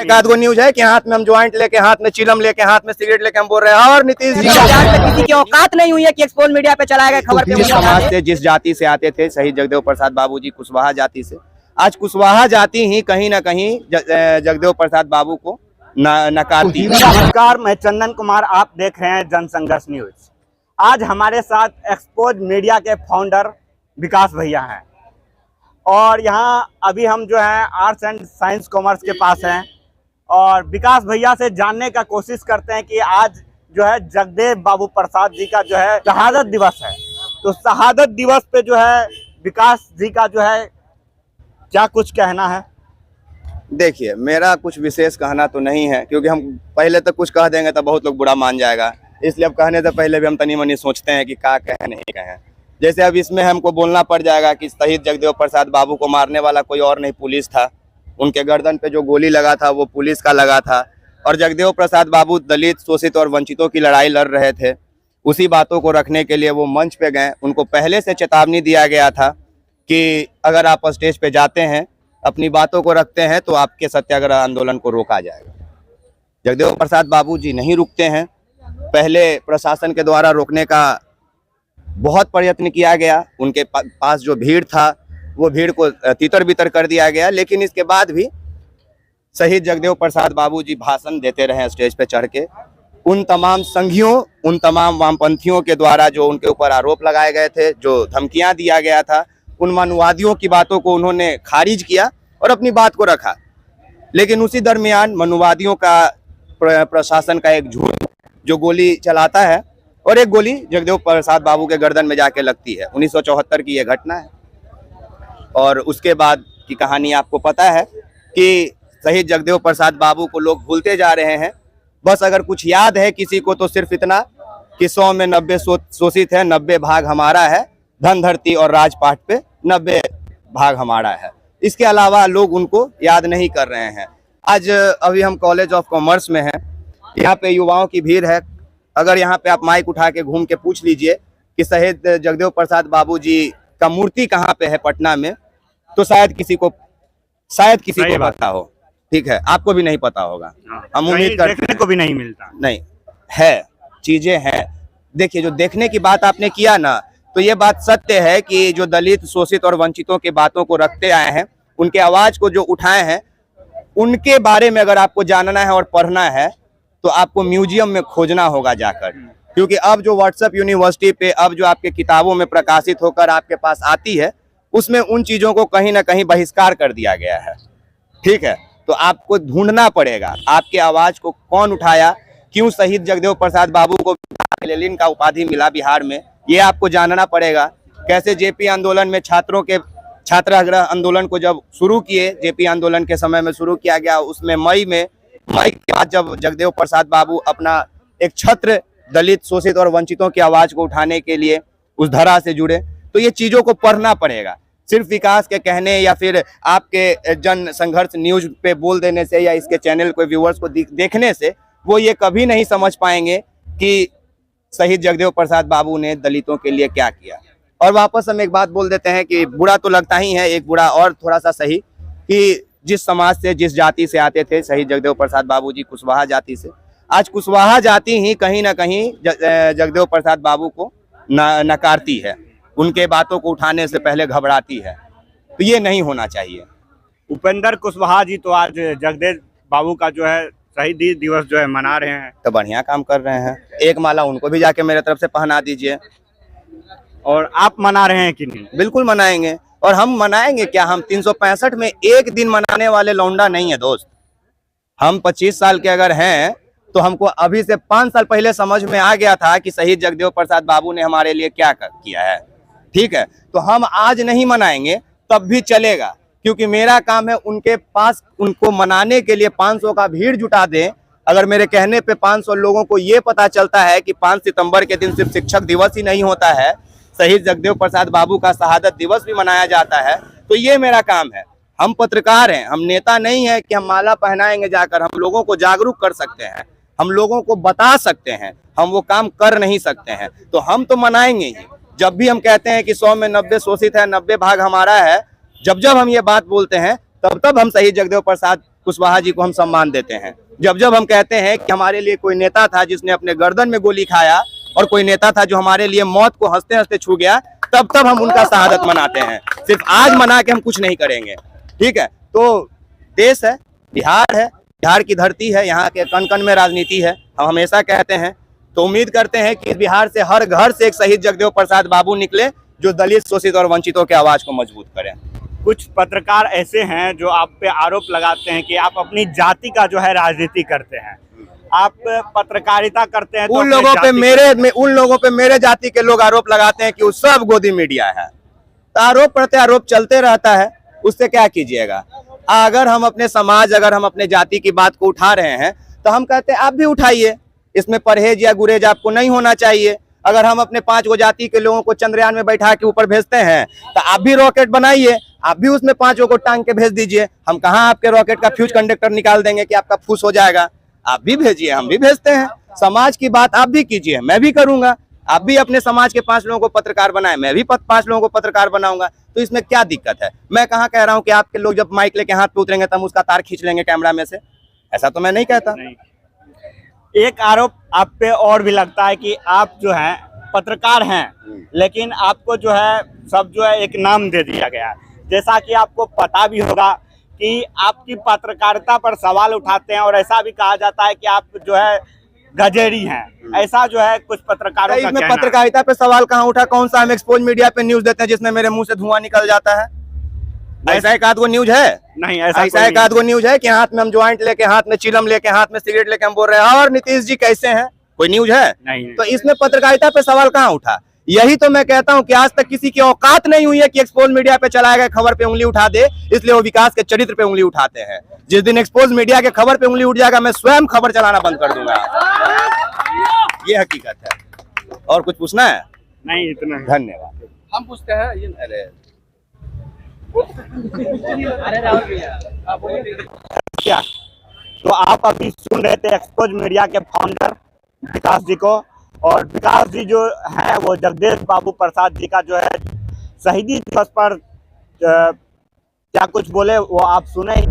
एक आध गो न्यूज है कि हाथ में हम ज्वाइंट लेके, हाथ में चिलम लेके, हाथ में सिगरेट लेके हम बोल रहे हैं और नीतीश जी किसी की औकात नहीं हुई है कि एक्सपोज मीडिया पे चलाया गया खबर पे। जिस समाज से, जिस जाति से आते थे शहीद जगदेव प्रसाद बाबू जी कुशवाहा जाति से, आज कुशवाहा जाति ही कहीं ना कहीं जगदेव प्रसाद बाबू को नकारती है। नमस्कार, मैं चंदन कुमार, आप देख रहे हैं जनसंघर्ष न्यूज। आज हमारे साथ एक्सपोज मीडिया के फाउंडर विकास भैया हैं और यहाँ अभी हम जो है आर्ट्स एंड साइंस कॉमर्स के पास हैं और विकास भैया से जानने का कोशिश करते हैं कि आज जो है जगदेव बाबू प्रसाद जी का जो है शहादत दिवस है, तो शहादत दिवस पे जो है विकास जी का जो है क्या कुछ कहना है। देखिए, मेरा कुछ विशेष कहना तो नहीं है, क्योंकि हम पहले तो कुछ कह देंगे तो बहुत लोग बुरा मान जाएगा, इसलिए अब कहने से पहले भी हम तनी मनी सोचते हैं कि क्या कहें नहीं कहें। जैसे अब इसमें हमको बोलना पड़ जाएगा कि शहीद जगदेव प्रसाद बाबू को मारने वाला कोई और नहीं, पुलिस था। उनके गर्दन पे जो गोली लगा था वो पुलिस का लगा था और जगदेव प्रसाद बाबू दलित, शोषित और वंचितों की लड़ाई लड़ रहे थे। उसी बातों को रखने के लिए वो मंच पे गए। उनको पहले से चेतावनी दिया गया था कि अगर आप स्टेज पे जाते हैं, अपनी बातों को रखते हैं तो आपके सत्याग्रह आंदोलन को रोका जाएगा। जगदेव प्रसाद बाबू जी नहीं रुकते हैं। पहले प्रशासन के द्वारा रोकने का बहुत प्रयत्न किया गया, उनके पास जो भीड़ था वो भीड़ को तितर बितर कर दिया गया, लेकिन इसके बाद भी शहीद जगदेव प्रसाद बाबू जी भाषण देते रहे स्टेज पे चढ़ के। उन तमाम संघियों, उन तमाम वामपंथियों के द्वारा जो उनके ऊपर आरोप लगाए गए थे, जो धमकियां दिया गया था, उन मनुवादियों की बातों को उन्होंने खारिज किया और अपनी बात को रखा। लेकिन उसी दरमियान मनुवादियों का, प्रशासन का एक झूठ जो गोली चलाता है और एक गोली जगदेव प्रसाद बाबू के गर्दन में जाके लगती है। 1974 की यह घटना है और उसके बाद की कहानी आपको पता है कि शहीद जगदेव प्रसाद बाबू को लोग भूलते जा रहे हैं। बस अगर कुछ याद है किसी को तो सिर्फ इतना कि 100 में 90 शोषित है, 90 भाग हमारा है, धन धरती और राजपाट पे 90 भाग हमारा है। इसके अलावा लोग उनको याद नहीं कर रहे हैं। आज अभी हम कॉलेज ऑफ कॉमर्स में हैं, यहाँ पे युवाओं की भीड़ है। अगर यहाँ पे आप माइक उठा के घूम के पूछ लीजिए कि शहीद जगदेव प्रसाद बाबू जी का मूर्ति कहाँ पे है पटना में, तो शायद किसी को पता हो। ठीक है, आपको भी नहीं पता होगा, हम उम्मीद करते हैं। देखने को भी नहीं मिलता। नहीं है, चीजें हैं। देखिए, जो देखने की बात आपने किया ना, तो ये बात सत्य है कि जो दलित, शोषित और वंचितों की बातों को रखते आए हैं, उनके आवाज को जो उठाए हैं, उनके बारे में अगर आपको जानना है और पढ़ना है तो आपको म्यूजियम में खोजना होगा जाकर, क्योंकि अब जो व्हाट्सएप यूनिवर्सिटी पे अब जो आपके किताबों में प्रकाशित होकर आपके पास आती है, उसमें उन चीजों को कहीं ना कहीं बहिष्कार कर दिया गया है। ठीक है, तो आपको ढूंढना पड़ेगा आपके आवाज को कौन उठाया, क्यों शहीद जगदेव प्रसाद बाबू को लेनिन का उपाधि मिला बिहार में, ये आपको जानना पड़ेगा। कैसे जेपी आंदोलन में छात्रों के छात्राग्रह आंदोलन को जब शुरू किए, जेपी आंदोलन के समय में शुरू किया गया, उसमें मई के बाद जब जगदेव प्रसाद बाबू अपना एक छत्र दलित, शोषित और वंचितों की आवाज को उठाने के लिए उस धरा से जुड़े, तो ये चीजों को पढ़ना पड़ेगा। सिर्फ विकास के कहने या फिर आपके जन संघर्ष न्यूज पे बोल देने से या इसके चैनल को व्यूअर्स को देखने से वो ये कभी नहीं समझ पाएंगे कि शहीद जगदेव प्रसाद बाबू ने दलितों के लिए क्या किया। और वापस हम एक बात बोल देते हैं कि बुरा तो लगता ही है, एक बुरा और थोड़ा सा सही, कि जिस समाज से, जिस जाति से आते थे शहीद जगदेव प्रसाद बाबू जी कुशवाहा जाति से, आज कुशवाहा जाति ही कहीं ना कहीं जगदेव प्रसाद बाबू को नकारती है, उनके बातों को उठाने से पहले घबराती है। तो ये नहीं होना चाहिए। उपेंद्र कुशवाहा जी तो आज जगदेव बाबू का जो है शहीदी दिवस जो है मना रहे हैं, तो बढ़िया काम कर रहे हैं। एक माला उनको भी जाके मेरे तरफ से पहना दीजिए। और आप मना रहे हैं कि नहीं? बिल्कुल मनाएंगे, और हम मनाएंगे क्या, हम 365 में एक दिन मनाने वाले लौंडा नहीं है दोस्त। हम 25 साल के अगर हैं तो हमको अभी से 5 साल पहले समझ में आ गया था कि शहीद जगदेव प्रसाद बाबू ने हमारे लिए क्या किया है। ठीक है, तो हम आज नहीं मनाएंगे तब भी चलेगा, क्योंकि मेरा काम है उनके पास उनको मनाने के लिए 500 का भीड़ जुटा दें। अगर मेरे कहने पे 500 लोगों को ये पता चलता है कि 5 सितंबर के दिन सिर्फ शिक्षक दिवस ही नहीं होता है, शहीद जगदेव प्रसाद बाबू का शहादत दिवस भी मनाया जाता है, तो ये मेरा काम है। हम पत्रकार हैं, हम नेता नहीं है कि हम माला पहनाएंगे जाकर। हम लोगों को जागरूक कर सकते हैं, हम लोगों को बता सकते हैं, हम वो काम कर नहीं सकते हैं। तो हम तो मनाएंगे ही। जब भी हम कहते हैं कि 100 में 90 शोषित है, 90 भाग हमारा है, जब हम ये बात बोलते हैं तब हम शहीद जगदेव प्रसाद कुशवाहा जी को हम सम्मान देते हैं। जब जब हम कहते हैं कि हमारे लिए कोई नेता था जिसने अपने गर्दन में गोली खाया और कोई नेता था जो हमारे लिए मौत को हंसते हंसते छू गया, तब तब हम उनका शहादत मनाते हैं। सिर्फ आज मना के हम कुछ नहीं करेंगे, ठीक है। तो देश है, बिहार है, बिहार की धरती है, यहाँ के कण कण में राजनीति है, हम हमेशा कहते हैं। तो उम्मीद करते हैं कि बिहार से हर घर से एक शहीद जगदेव प्रसाद बाबू निकले जो दलित, शोषित और वंचितों की आवाज को मजबूत करें। कुछ पत्रकार ऐसे हैं जो आप पे आरोप लगाते हैं कि आप अपनी जाति का जो है राजनीति करते हैं। आप पत्रकारिता करते हैं तो उन लोगों पे मेरे जाति के लोग आरोप लगाते हैं कि वो सब गोदी मीडिया है। तो आरोप प्रत्यारोप चलते रहता है, उससे क्या कीजिएगा। अगर हम अपने समाज, अगर हम अपने जाति की बात को उठा रहे हैं तो हम कहते हैं आप भी उठाइए, इसमें परहेज या गुरेज आपको नहीं होना चाहिए। अगर हम अपने 5 गो जाति के लोगों को चंद्रयान में बैठा के ऊपर भेजते हैं तो आप भी रॉकेट बनाइए, आप भी उसमें 5 को टांग के भेज दीजिए। हम कहाँ आपके रॉकेट का फ्यूज कंडक्टर निकाल देंगे कि आपका फूस हो जाएगा। आप भी भेजिए, हम भी भेजते हैं। समाज की बात आप भी कीजिए, मैं भी करूंगा। आप भी अपने समाज के 5 लोगों को पत्रकार बनाए, मैं भी 5 लोगों को पत्रकार बनाऊंगा। तो इसमें क्या दिक्कत है। मैं कहाँ कह रहा हूँ कि आपके लोग जब माइक लेके हाथ पे उतरेंगे तब उसका तार खींच लेंगे कैमरा में से, ऐसा तो मैं नहीं कहता। नहीं। एक आरोप आप पे और भी लगता है कि आप जो है पत्रकार हैं, लेकिन आपको जो है सब जो है एक नाम दे दिया गया है। जैसा कि आपको पता भी होगा कि आपकी पत्रकारिता पर सवाल उठाते हैं और ऐसा भी कहा जाता है कि आप जो है गजेरी हैं। ऐसा जो है कुछ पत्रकारों का इसमें कहना है। पत्रकारिता पे सवाल कहाँ उठा। कौन सा हम एक्सपोज मीडिया पे न्यूज देते हैं जिसमें मेरे मुंह से धुआं निकल जाता है। ऐसा एक आध गो न्यूज है? नहीं, ऐसा ऐसा एक आध गो न्यूज है कि हाथ में हम ज्वाइंट लेके, हाथ में चिलम लेके, हाथ में सिगरेट लेके हम बोल रहे हैं और नीतीश जी कैसे हैं, कोई न्यूज है? नहीं। तो इसमें पत्रकारिता पे सवाल कहाँ उठा। यही तो मैं कहता हूं कि आज तक किसी की औकात नहीं हुई है कि एक्सपोज मीडिया पे चलाए गए खबर पे उंगली उठा दे, इसलिए वो विकास के चरित्र पे उंगली उठाते हैं। जिस दिन एक्सपोज मीडिया के खबर पे उंगली उठ जाएगा, मैं स्वयं खबर चलाना बंद कर दूंगा। ये हकीकत है। और कुछ पूछना है? नहीं, इतना ही। धन्यवाद। हम पूछते हैं ये। अरे क्या तो आप अभी सुन रहे थे एक्सपोज मीडिया के फाउंडर विकास जी को, और विकास जी जो है वो जगदेव बाबू प्रसाद जी का जो है शहीदी दिवस पर क्या कुछ बोले वो आप सुने।